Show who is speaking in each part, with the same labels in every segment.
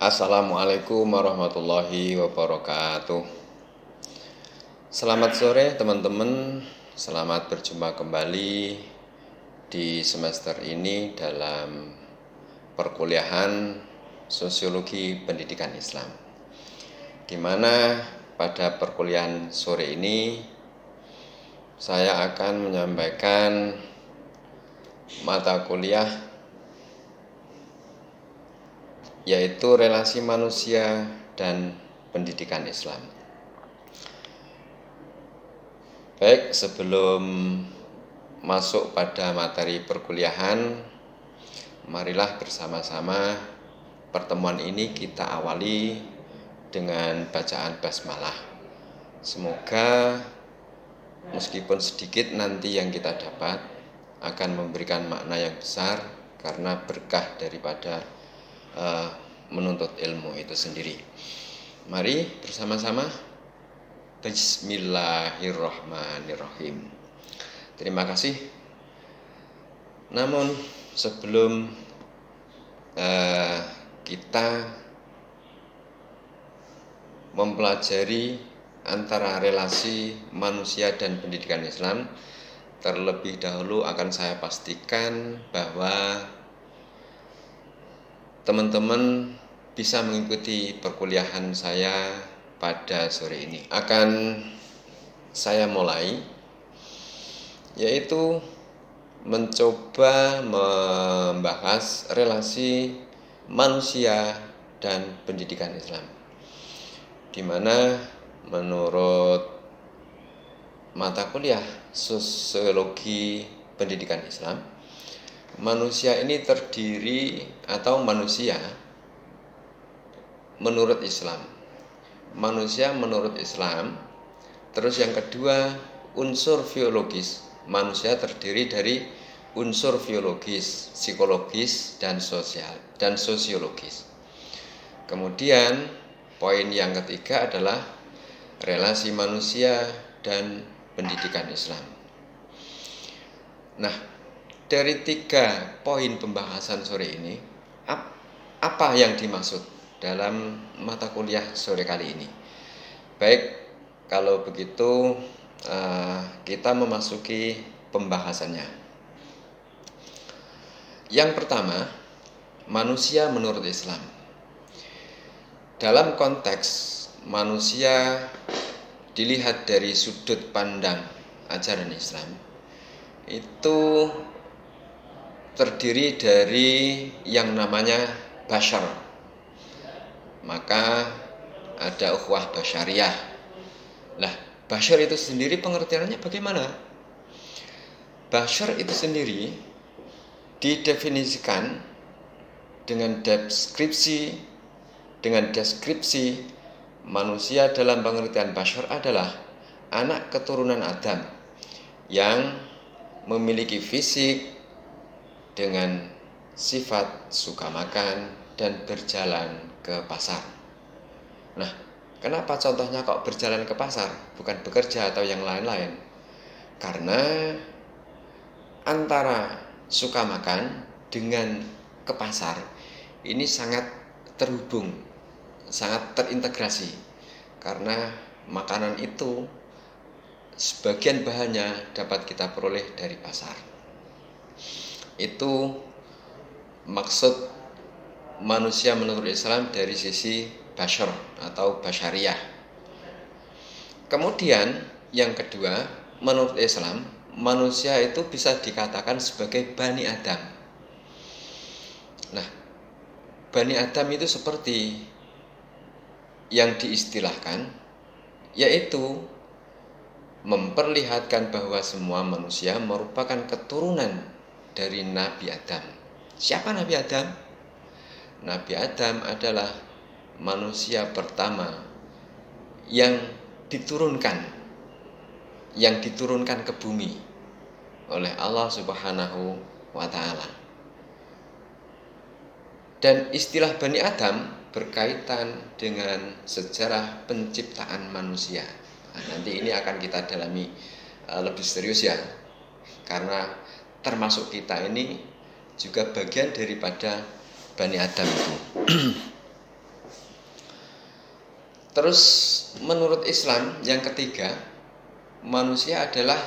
Speaker 1: Assalamualaikum warahmatullahi wabarakatuh. Selamat sore teman-teman. Selamat berjumpa kembali di semester ini dalam perkuliahan Sosiologi Pendidikan Islam, di mana pada perkuliahan sore ini saya akan menyampaikan mata kuliah yaitu relasi manusia dan pendidikan Islam. Baik, sebelum masuk pada materi perkuliahan, marilah bersama-sama pertemuan ini kita awali dengan bacaan basmalah. Semoga meskipun sedikit nanti yang kita dapat akan memberikan makna yang besar karena berkah daripada menuntut ilmu itu sendiri. Mari bersama-sama. Bismillahirrahmanirrahim. Terima kasih. Namun sebelum kita mempelajari antara relasi manusia dan pendidikan Islam, terlebih dahulu akan saya pastikan bahwa teman-teman bisa mengikuti perkuliahan saya pada sore ini. Akan saya mulai, yaitu mencoba membahas relasi manusia dan pendidikan Islam, di mana menurut mata kuliah Sosiologi Pendidikan Islam, manusia ini terdiri atau manusia menurut Islam. Manusia menurut Islam. Terus yang kedua, unsur biologis. Manusia terdiri dari unsur biologis, psikologis, dan sosial dan sosiologis. Kemudian poin yang ketiga adalah relasi manusia dan pendidikan Islam. Nah, dari 3 poin pembahasan sore ini, apa yang dimaksud dalam mata kuliah sore kali ini? Baik, kalau begitu kita memasuki pembahasannya. Yang pertama, manusia menurut Islam. Dalam konteks manusia dilihat dari sudut pandang ajaran Islam, itu terdiri dari yang namanya bashar. Maka ada ukhuwah basyariah. Lah, bashar itu sendiri pengertiannya bagaimana? Bashar itu sendiri didefinisikan dengan deskripsi manusia dalam pengertian bashar adalah anak keturunan Adam yang memiliki fisik dengan sifat suka makan dan berjalan ke pasar. Nah, kenapa contohnya kok berjalan ke pasar, bukan bekerja atau yang lain-lain? Karena antara suka makan dengan ke pasar ini sangat terhubung, sangat terintegrasi. Karena makanan itu sebagian bahannya dapat kita peroleh dari pasar. Itu maksud manusia menurut Islam dari sisi bashar atau basyariah. Kemudian yang kedua, menurut Islam, manusia itu bisa dikatakan sebagai Bani Adam. Nah, Bani Adam itu seperti yang diistilahkan, yaitu memperlihatkan bahwa semua manusia merupakan keturunan dari Nabi Adam. Siapa Nabi Adam? Nabi Adam adalah manusia pertama yang diturunkan ke bumi oleh Allah Subhanahu wa ta'ala. Dan istilah Bani Adam berkaitan dengan sejarah penciptaan manusia. Nah, nanti ini akan kita dalami lebih serius ya, karena termasuk kita ini juga bagian daripada Bani Adam itu. Terus menurut Islam yang ketiga, manusia adalah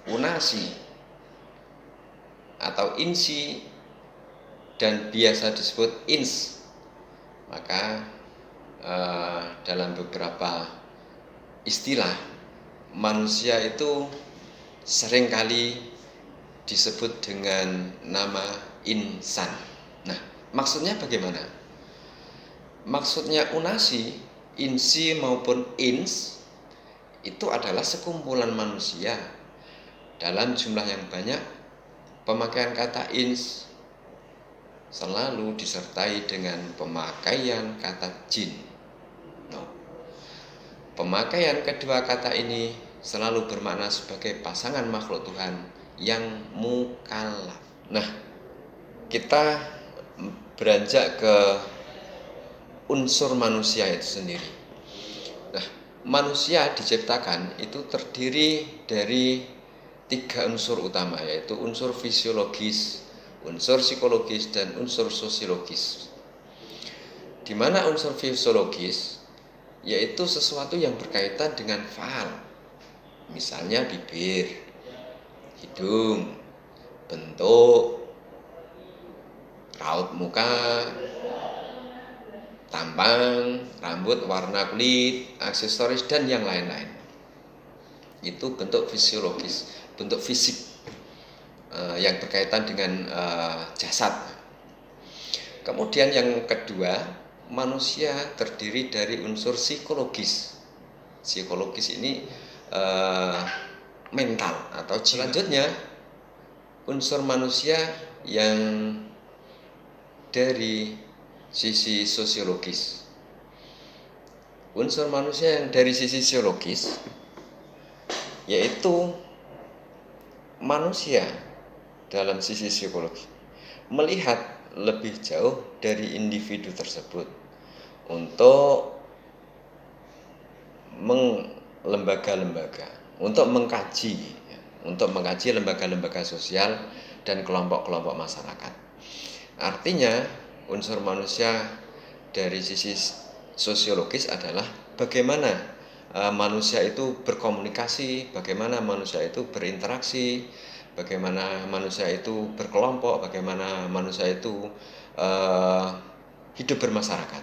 Speaker 1: unasi atau insi dan biasa disebut ins. Maka dalam beberapa istilah manusia itu seringkali disebut dengan nama insan. Nah, maksudnya bagaimana? Maksudnya unasi, insi maupun ins itu adalah sekumpulan manusia dalam jumlah yang banyak. Pemakaian kata ins selalu disertai dengan pemakaian kata jin. Pemakaian kedua kata ini selalu bermakna sebagai pasangan makhluk Tuhan yang mukallaf. Nah, kita beranjak ke unsur manusia itu sendiri. Nah, manusia diciptakan itu terdiri dari 3 unsur utama, yaitu unsur fisiologis, unsur psikologis, dan unsur sosiologis. Di mana unsur fisiologis yaitu sesuatu yang berkaitan dengan faal, misalnya bibir, hidung, bentuk, raut muka, tampang, rambut, warna kulit, aksesoris, dan yang lain-lain. Itu bentuk fisiologis, bentuk fisik yang berkaitan dengan jasad. Kemudian yang kedua, manusia terdiri dari unsur psikologis. Psikologis ini mental atau jiwa. Selanjutnya, unsur manusia yang dari sisi sosiologis. Unsur manusia yang dari sisi sosiologis yaitu manusia dalam sisi psikologi melihat lebih jauh dari individu tersebut untuk untuk mengkaji lembaga-lembaga sosial dan kelompok-kelompok masyarakat. Artinya, unsur manusia dari sisi sosiologis adalah bagaimana manusia itu berkomunikasi, bagaimana manusia itu berinteraksi, bagaimana manusia itu berkelompok, bagaimana manusia itu hidup bermasyarakat.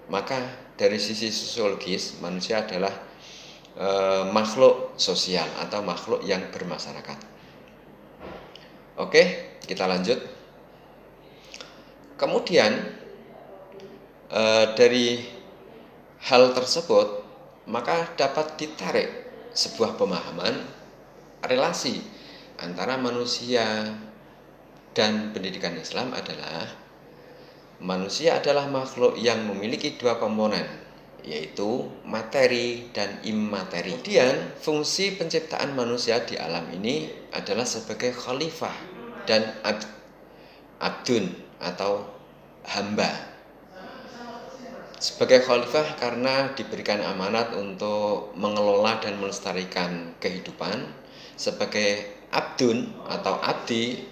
Speaker 1: Maka dari sisi sosiologis, manusia adalah makhluk sosial atau makhluk yang bermasyarakat. Oke, kita lanjut. Kemudian dari hal tersebut maka dapat ditarik sebuah pemahaman relasi antara manusia dan pendidikan Islam adalah manusia adalah makhluk yang memiliki 2 komponen, yaitu materi dan imateri. Kemudian fungsi penciptaan manusia di alam ini adalah sebagai khalifah dan abdun atau hamba. Sebagai khalifah karena diberikan amanat untuk mengelola dan melestarikan kehidupan. Sebagai abdun atau abdi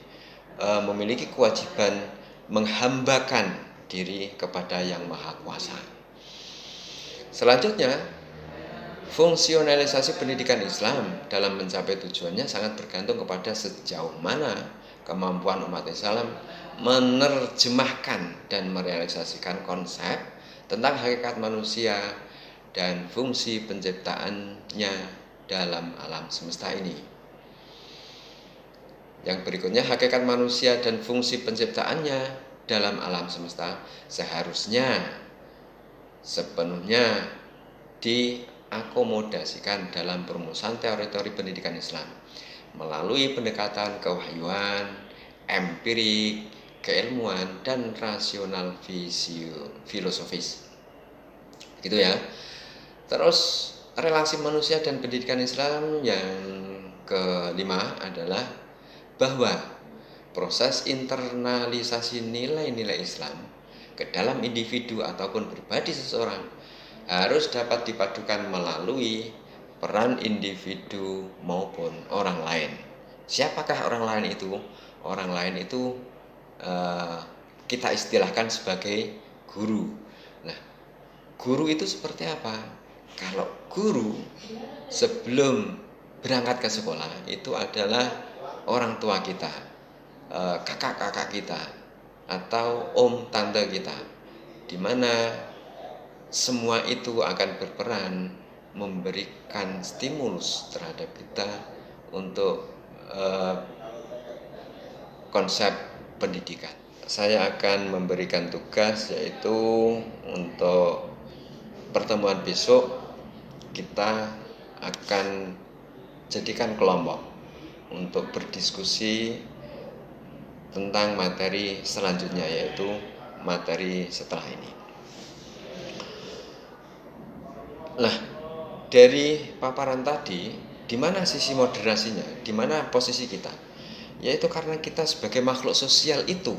Speaker 1: memiliki kewajiban menghambakan diri kepada Yang Maha Kuasa. Selanjutnya, fungsionalisasi pendidikan Islam dalam mencapai tujuannya sangat bergantung kepada sejauh mana kemampuan umat Islam menerjemahkan dan merealisasikan konsep tentang hakikat manusia dan fungsi penciptaannya dalam alam semesta ini. Yang berikutnya, hakikat manusia dan fungsi penciptaannya dalam alam semesta seharusnya sepenuhnya diakomodasikan dalam perumusan teori-teori pendidikan Islam melalui pendekatan kewahyuan, empirik, keilmuan, dan rasional filosofis. Gitu ya. Terus relasi manusia dan pendidikan Islam yang kelima adalah bahwa proses internalisasi nilai-nilai Islam ke dalam individu ataupun pribadi seseorang harus dapat dipadukan melalui peran individu maupun orang lain. Siapakah orang lain itu? Orang lain itu kita istilahkan sebagai guru. Nah, guru itu seperti apa? Kalau guru sebelum berangkat ke sekolah itu adalah orang tua kita, kakak-kakak kita, atau om tante kita, di mana semua itu akan berperan memberikan stimulus terhadap kita untuk konsep pendidikan. Saya akan memberikan tugas, yaitu untuk pertemuan besok kita akan jadikan kelompok untuk berdiskusi tentang materi selanjutnya, yaitu materi setelah ini. Nah, dari paparan tadi, di mana sisi moderasinya? Di mana posisi kita? Yaitu karena kita sebagai makhluk sosial itu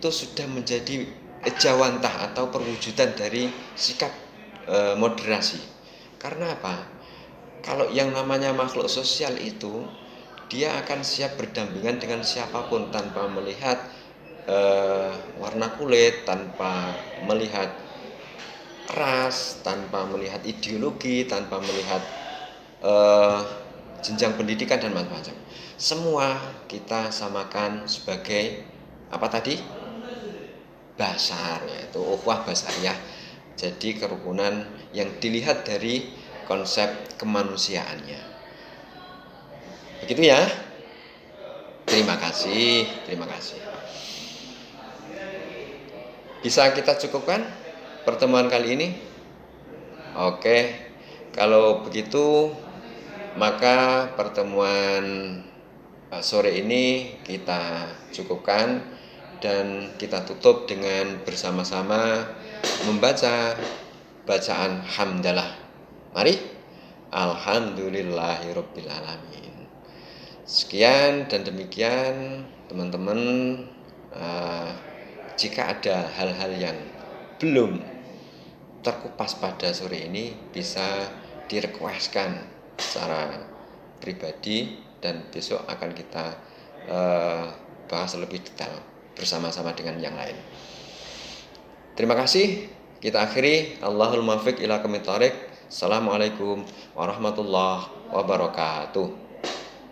Speaker 1: sudah menjadi ejawantah atau perwujudan dari sikap moderasi. Karena apa? Kalau yang namanya makhluk sosial itu, dia akan siap berdampingan dengan siapapun tanpa melihat warna kulit, tanpa melihat ras, tanpa melihat ideologi, tanpa melihat jenjang pendidikan dan macam-macam. Semua kita samakan sebagai apa tadi? Basar, yaitu ukhuwah basariyah. Jadi kerukunan yang dilihat dari konsep kemanusiaannya. Begitu ya. Terima kasih. Bisa kita cukupkan pertemuan kali ini? Oke, kalau begitu maka pertemuan sore ini kita cukupkan dan kita tutup dengan bersama-sama membaca bacaan hamdalah. Mari. Alhamdulillahirabbil alamin. Sekian dan demikian teman-teman. Jika ada hal-hal yang belum terkupas pada sore ini, bisa direquestkan secara pribadi dan besok akan kita bahas lebih detail bersama-sama dengan yang lain. Terima kasih. Kita akhiri. Allahul muwaffiq ila aqwamit thoriq. Assalamualaikum warahmatullahi wabarakatuh.